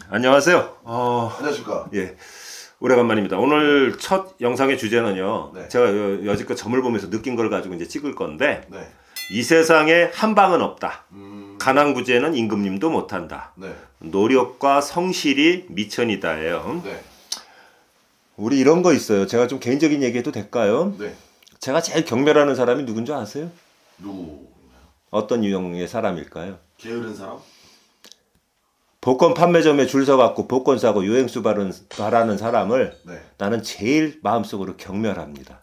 안녕하세요. 안녕하십니까. 예, 오래간만입니다. 오늘 첫 영상의 주제는요. 네. 제가 여지껏 점을 보면서 느낀 걸 가지고 이제 찍을 건데, 네. 이 세상에 한 방은 없다. 음. 가난구제는 임금님도 못한다. 네. 노력과 성실이 미천이다예요. 네. 우리 이런 거 있어요. 제가 좀 개인적인 얘기해도 될까요? 네. 제가 제일 경멸하는 사람이 누군지 아세요? 누구? 어떤 유형의 사람일까요? 게으른 사람? 복권 판매점에 줄 서갖고 복권 사고 유행수 바라는 사람을 네. 나는 제일 마음속으로 경멸합니다.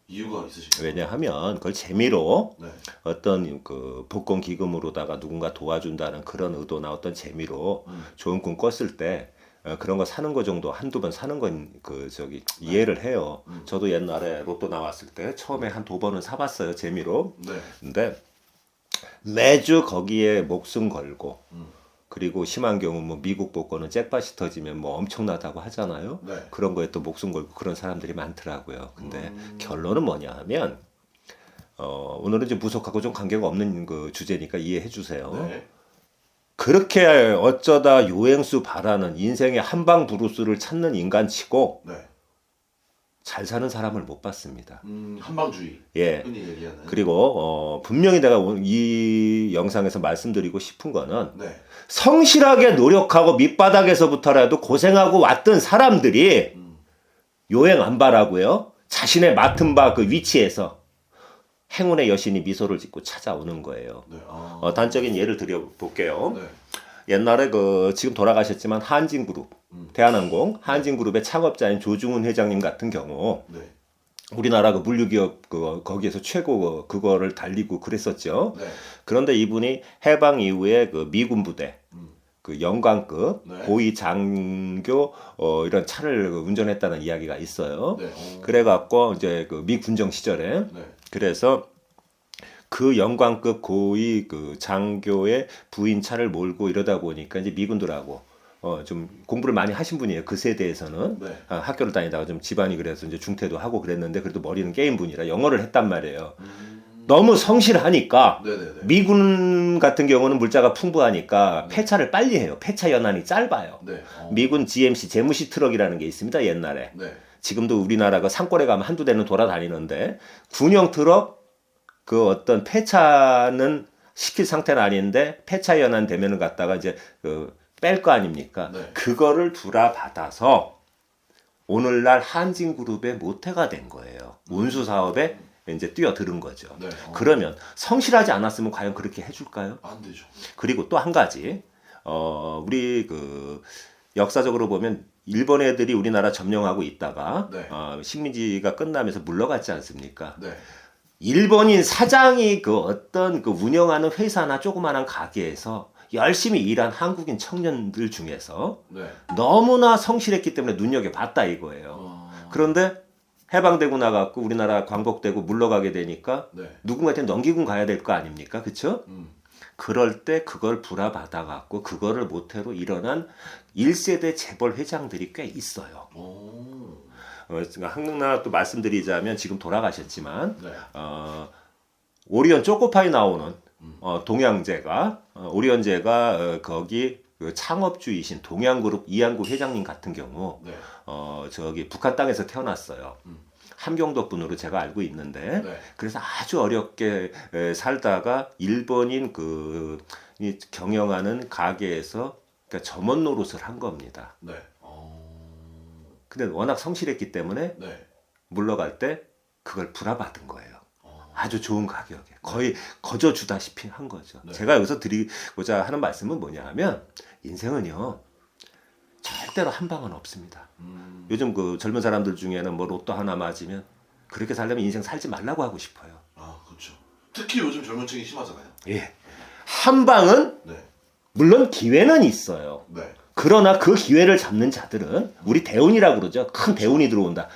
이유가 있으신가요? 왜냐하면 그걸 재미로 네. 어떤 그 복권 기금으로다가 누군가 도와준다는 그런 의도나 어떤 재미로 좋은 꿈 꿨을 때 그런 거 사는 거 정도 한두 번 사는 건 이해를 해요. 저도 옛날에 로또 나왔을 때 처음에 한 두 번은 사봤어요, 재미로. 네. 근데 매주 거기에 목숨 걸고 그리고 심한 경우 뭐 미국 복권은 잭팟이 터지면 뭐 엄청나다고 하잖아요. 네. 그런 거에 또 목숨 걸고 그런 사람들이 많더라고요. 근데 결론은 뭐냐 하면 오늘은 좀 무속하고 좀 관계가 없는 그 주제니까 이해해 주세요. 네. 그렇게 어쩌다 요행수 바라는 인생의 한방 브루스를 찾는 인간치고 네. 잘 사는 사람을 못 봤습니다. 한방주의. 예. 흔히 얘기하는. 그리고 분명히 내가 이 영상에서 말씀드리고 싶은 거는 네. 성실하게 노력하고 밑바닥에서부터라도 고생하고 왔던 사람들이 요행 안 바라고요. 자신의 맡은 바 그 위치에서 행운의 여신이 미소를 짓고 찾아오는 거예요. 네. 단적인 예를 드려볼게요. 네. 옛날에 지금 돌아가셨지만 한진그룹, 대한항공 한진그룹의 창업자인 조중훈 회장님 같은 경우 네. 우리나라 그 물류기업 거기에서 최고 그거를 달리고 그랬었죠. 네. 그런데 이분이 해방 이후에 그 미군 부대 그 영관급 네. 고위 장교 이런 차를 운전했다는 이야기가 있어요. 네. 그래갖고 이제 그 미 군정 시절에 네. 그래서 그 영관급 고위 그 장교의 부인 차를 몰고 이러다 보니까 이제 미군들하고 좀 공부를 많이 하신 분이에요. 그 세대에서는. 네. 학교를 다니다가 좀 집안이 그래서 이제 중퇴도 하고 그랬는데 그래도 머리는 게임 분이라 영어를 했단 말이에요. 너무 성실하니까 네네네. 미군 같은 경우는 물자가 풍부하니까 폐차를 빨리 해요. 폐차 연한이 짧아요. 네. 미군 GMC 제무시 트럭이라는 게 있습니다. 옛날에. 네. 지금도 우리나라가 산골에 가면 한두 대는 돌아다니는데 군용 트럭 그 어떤 폐차는 시킬 상태는 아닌데 폐차 연한 되면은 갖다가 이제 뺄 거 아닙니까? 네. 그거를 들어받아서 오늘날 한진그룹의 모태가 된 거예요. 운수 사업에 이제 뛰어드는 거죠. 네. 그러면 성실하지 않았으면 과연 그렇게 해줄까요? 안 되죠. 그리고 또 한 가지, 우리 역사적으로 보면 일본 애들이 우리나라 점령하고 있다가 네. 식민지가 끝나면서 물러갔지 않습니까? 네. 일본인 사장이 어떤 운영하는 회사나 조그마한 가게에서 열심히 일한 한국인 청년들 중에서 네. 너무나 성실했기 때문에 눈여겨봤다 이거예요. 그런데 해방되고 나갖고 우리나라 광복되고 물러가게 되니까 네. 누군가한테 넘기고 가야 될 거 아닙니까? 그쵸? 그럴 때 그걸 불화받아갖고 그거를 모태로 일어난 1세대 재벌 회장들이 꽤 있어요. 하나 또 말씀드리자면 지금 돌아가셨지만 네. 오리온 초코파이 나오는 동양제가 오리온제가 거기 창업주이신 동양그룹 이한구 회장님 같은 경우 네. 북한 땅에서 태어났어요. 함경도 분으로 제가 알고 있는데 네. 그래서 아주 어렵게 살다가 일본인 이 경영하는 가게에서 그러니까 점원 노릇을 한 겁니다. 네. 근데 워낙 성실했기 때문에 네. 물러갈 때 그걸 불화받은 거예요. 아주 좋은 가격에 거의 거저 주다시피 한 거죠. 네. 제가 여기서 드리고자 하는 말씀은 뭐냐 하면 인생은요 절대로 한 방은 없습니다. 요즘 젊은 사람들 중에는 뭐 로또 하나 맞으면 그렇게 살려면 인생 살지 말라고 하고 싶어요. 그렇죠. 특히 요즘 젊은 층이 심하잖아요. 예, 한 방은 네. 물론 기회는 있어요. 네. 그러나 그 기회를 잡는 자들은 우리 대운이라고 그러죠. 큰 대운이 들어온다.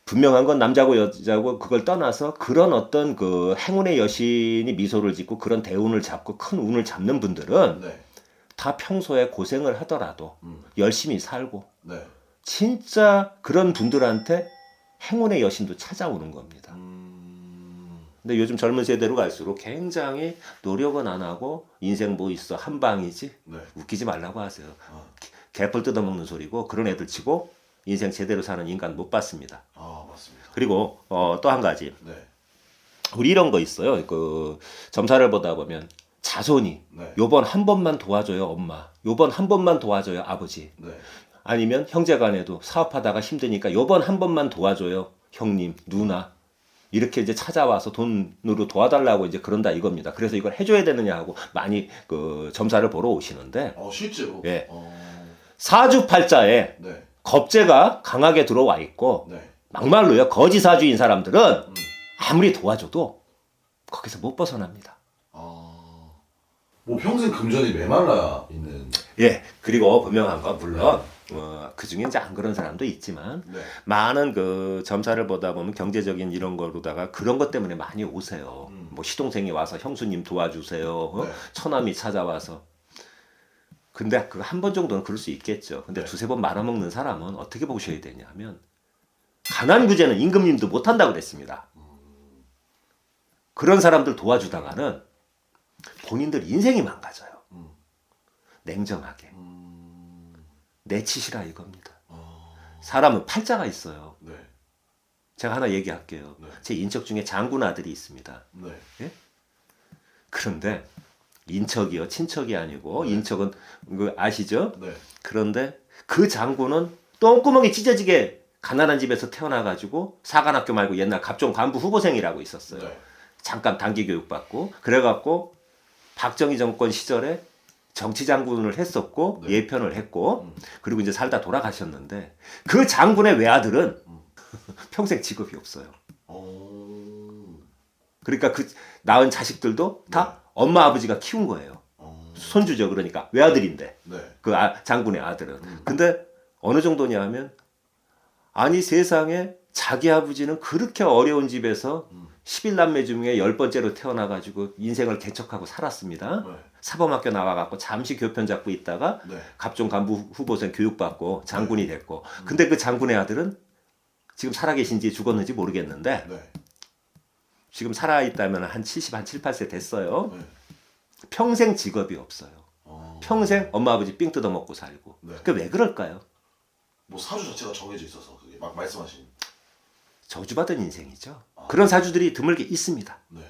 분명한 건 남자고 여자고 그걸 떠나서 그런 어떤 행운의 여신이 미소를 짓고 그런 대운을 잡고 큰 운을 잡는 분들은 네. 다 평소에 고생을 하더라도 열심히 살고 네. 진짜 그런 분들한테 행운의 여신도 찾아오는 겁니다. 근데 요즘 젊은 세대로 갈수록 굉장히 노력은 안 하고 인생 뭐 있어 한 방이지 네. 웃기지 말라고 하세요. 아, 개뿔 뜯어먹는 소리고 그런 애들 치고 인생 제대로 사는 인간 못 봤습니다. 아 맞습니다. 그리고 또 한 가지 네. 우리 이런 거 있어요. 그 점사를 보다 보면 자손이 네. 요번 한 번만 도와줘요 엄마. 요번 한 번만 도와줘요 아버지. 네. 아니면 형제간에도 사업하다가 힘드니까 요번 한 번만 도와줘요 형님 누나. 이렇게 이제 찾아와서 돈으로 도와달라고 이제 그런다 이겁니다. 그래서 이걸 해줘야 되느냐 하고 많이 그 점사를 보러 오시는데 실제로. 예. 사주팔자에 네. 겁재가 강하게 들어와 있고 네. 막말로요 거지사주인 사람들은 아무리 도와줘도 거기서 못 벗어납니다. 뭐 평생 금전이 메말라 있는. 예. 그리고 분명한 건 물론 그 중에 이제 안 그런 사람도 있지만 네. 많은 그 점사를 보다 보면 경제적인 이런 거로다가 그런 것 때문에 많이 오세요. 뭐 시동생이 와서 형수님 도와주세요. 네. 처남이 찾아와서. 근데 그 한 번 정도는 그럴 수 있겠죠. 근데 네. 두세 번 말아먹는 사람은 어떻게 보셔야 되냐면 가난구제는 임금님도 못한다고 그랬습니다. 그런 사람들 도와주다가는 본인들 인생이 망가져요. 냉정하게. 내치시라 이겁니다. 사람은 팔자가 있어요. 네. 제가 하나 얘기할게요. 네. 제 인척 중에 장군 아들이 있습니다. 네. 예? 그런데 인척이요 친척이 아니고 네. 인척은 그 아시죠? 네. 그런데 그 장군은 똥구멍이 찢어지게 가난한 집에서 태어나가지고 사관학교 말고 옛날 갑종 간부 후보생이라고 있었어요. 네. 잠깐 단기 교육 받고 그래갖고 박정희 정권 시절에 정치장군을 했었고 네. 예편을 했고 그리고 이제 살다 돌아가셨는데 그 장군의 외아들은 평생 직업이 없어요. 그러니까 그 낳은 자식들도 다 엄마 아버지가 키운 거예요. 손주죠. 그러니까 외아들인데 네. 그 장군의 아들은. 근데 어느 정도냐 하면 아니 세상에 자기 아버지는 그렇게 어려운 집에서 11남매 중에 10번째로 태어나가지고 인생을 개척하고 살았습니다. 네. 사범학교 나와갖고 잠시 교편 잡고 있다가 네. 갑종 간부 후보생 교육받고 장군이 됐고 근데 그 장군의 아들은 지금 살아계신지 죽었는지 모르겠는데 네. 지금 살아있다면 한 70, 한 7, 8세 됐어요. 네. 평생 직업이 없어요. 평생 엄마 아버지 삥 뜯어먹고 살고. 네. 그게 왜 그럴까요? 뭐 사주 자체가 정해져 있어서 그게 막 말씀하신. 저주받은 인생이죠. 그런 사주들이 드물게 있습니다. 네.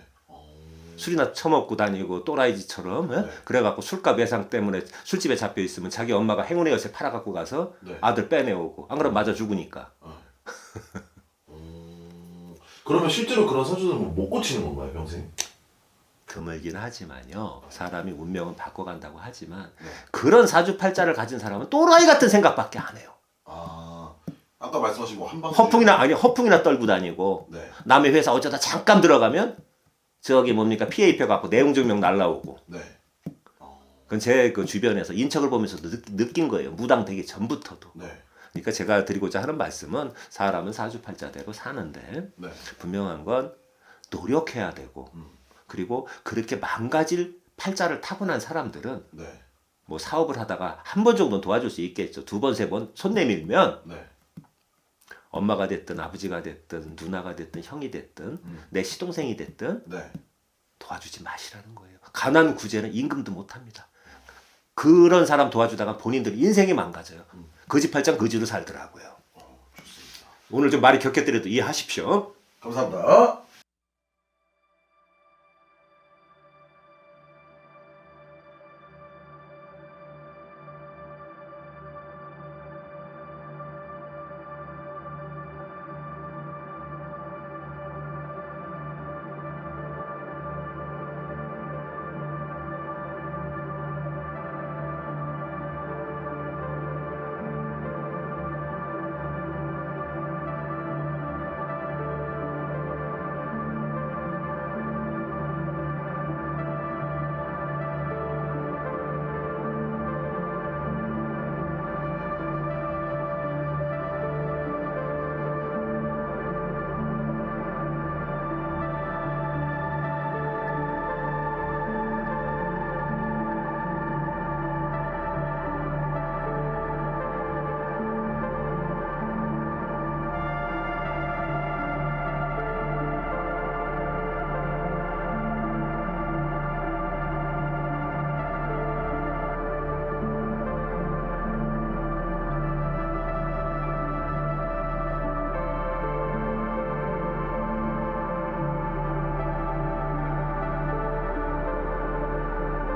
술이나 처먹고 다니고 또라이지처럼 예? 네. 그래갖고 술값 예상 때문에 술집에 잡혀 있으면 자기 엄마가 행운의 여세 팔아갖고 가서 네. 아들 빼내오고 안 그러면 맞아 죽으니까. 그러면 실제로 그런 사주는 못 고치는 건가요, 평생? 드물긴 하지만요. 사람이 운명은 바꿔간다고 하지만 네. 그런 사주팔자를 가진 사람은 또라이 같은 생각밖에 안 해요. 아까 말씀하신 뭐 한방. 허풍이나 떨고 다니고 네. 남의 회사 어쩌다 잠깐 들어가면 저기 뭡니까 피해입혀 갖고 내용 증명 날라오고. 네. 그건 제 그 주변에서 인척을 보면서도 느낀 거예요. 무당되기 전부터도. 네. 그러니까 제가 드리고자 하는 말씀은 사람은 사주팔자대로 사는데 네. 분명한 건 노력해야 되고 그리고 그렇게 망가질 팔자를 타고난 사람들은 네. 뭐 사업을 하다가 한 번 정도는 도와줄 수 있겠죠. 두 번, 세 번 손 내밀면 네. 엄마가 됐든 아버지가 됐든 누나가 됐든 형이 됐든 내 시동생이 됐든 네. 도와주지 마시라는 거예요. 가난 구제는 임금도 못합니다. 그런 사람 도와주다가 본인들 인생이 망가져요. 거지팔짱 거지로 살더라고요. 좋습니다. 오늘 좀 말이 격했더라도 이해하십시오. 감사합니다.